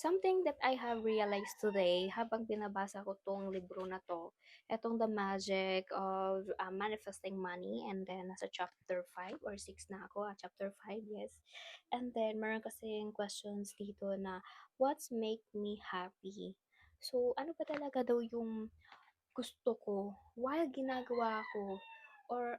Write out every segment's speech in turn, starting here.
Something that I have realized today habang binabasa ko 'tong libro na 'to, etong The Magic of Manifesting Money, and then nasa chapter 5 or 6 na ako, chapter 5, yes. And then meron kasing questions dito na, "What's make me happy?" So, ano ba talaga daw yung gusto ko while ginagawa ko, or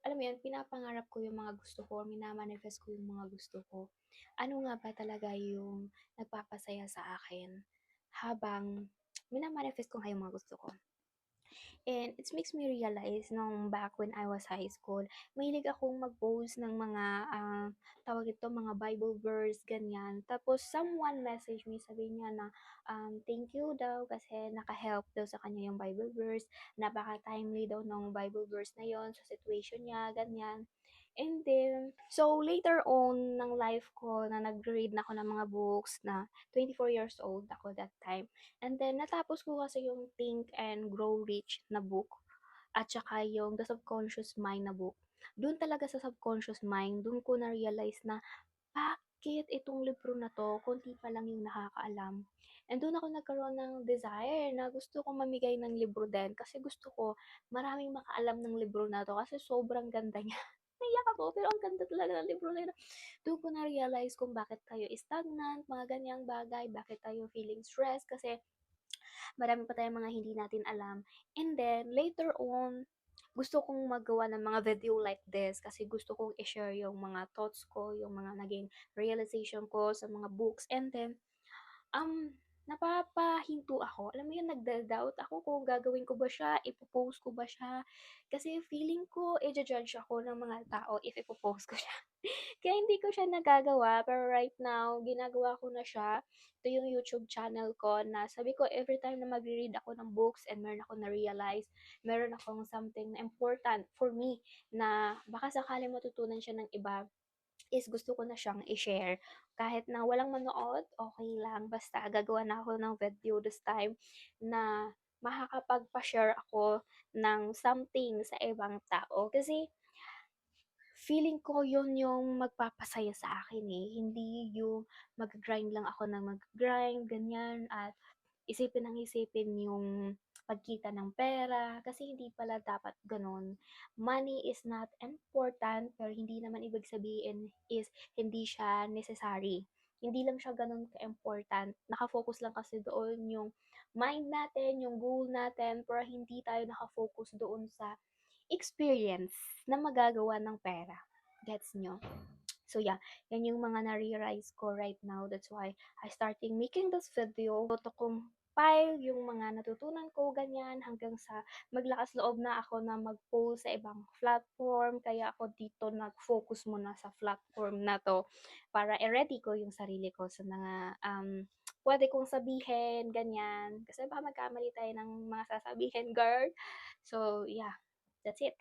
alam mo yun, pinapangarap ko yung mga gusto ko or mina-manifest ko yung mga gusto ko. Ano nga ba talaga yung nagpapasaya sa akin habang mina-manifest ko nga yung mga gusto ko? And it makes me realize nung back when I was high school, mahilig akong mag-post ng mga, tawag dito, mga Bible verse, ganyan. Tapos someone message me, sabi niya na, thank you daw kasi naka-help daw sa kanya yung Bible verse. Napaka-timely daw ng Bible verse na yon sa situation niya, ganyan. And then, so later on ng life ko na nag-read na ako ng mga books na 24 years old ako that time. And then natapos ko kasi yung Think and Grow Rich na book at saka yung The Subconscious Mind na book. Dun talaga sa subconscious mind, dun ko na-realize na bakit itong libro na 'to konti pa lang yung nakakaalam. And dun ako nagkaroon ng desire na gusto kong mamigay ng libro din kasi gusto ko maraming makaalam ng libro na 'to kasi sobrang ganda niya. Naiyak ako pero ang ganda talaga ng libro na yun. Dun ko na-realize kung bakit tayo stagnant, mga ganyang bagay, bakit tayo feeling stressed kasi marami pa tayong mga hindi natin alam. And then, later on, gusto kong magawa ng mga video like this kasi gusto kong i-share yung mga thoughts ko, yung mga naging realization ko sa mga books. And then, napapahinto ako. Alam mo yun, nagda-doubt ako kung gagawin ko ba siya, ipo-post ko ba siya. Kasi feeling ko, i-judge ako ng mga tao if ipo-post ko siya. Kaya hindi ko siya nagagawa, pero right now ginagawa ko na siya. Ito yung YouTube channel ko na sabi ko everytime na magre-read ako ng books and meron akong na-realize, meron akong something na important for me na baka sakaling matutunan siya ng iba, is gusto ko na siyang i-share. Kahit na walang manood, okay lang, basta gagawa na ako ng video this time na makakapagpa-share ako ng something sa ibang tao. Kasi feeling ko yun yung magpapasaya sa akin, eh, hindi yung mag-grind lang ako ng mag-grind, ganyan, at isipin ng isipin yung pagkita ng pera, kasi hindi pala dapat gano'n. Money is not important, pero hindi naman ibig sabihin is hindi siya necessary. Hindi lang siya gano'n ka-important, naka-focus lang kasi doon yung mind natin, yung goal natin, pero hindi tayo naka-focus doon sa experience na magagawa ng pera. Gets nyo? So yeah, yan yung mga na-realize ko right now. That's why I starting making this video to compile yung mga natutunan ko, ganyan, hanggang sa maglakas loob na ako na mag-post sa ibang platform. Kaya ako dito nag-focus muna sa platform na to para i-ready ko yung sarili ko sa mga pwede kong sabihin, ganyan. Kasi baka magkamali tayo ng mga sasabihin, girl. So yeah, that's it.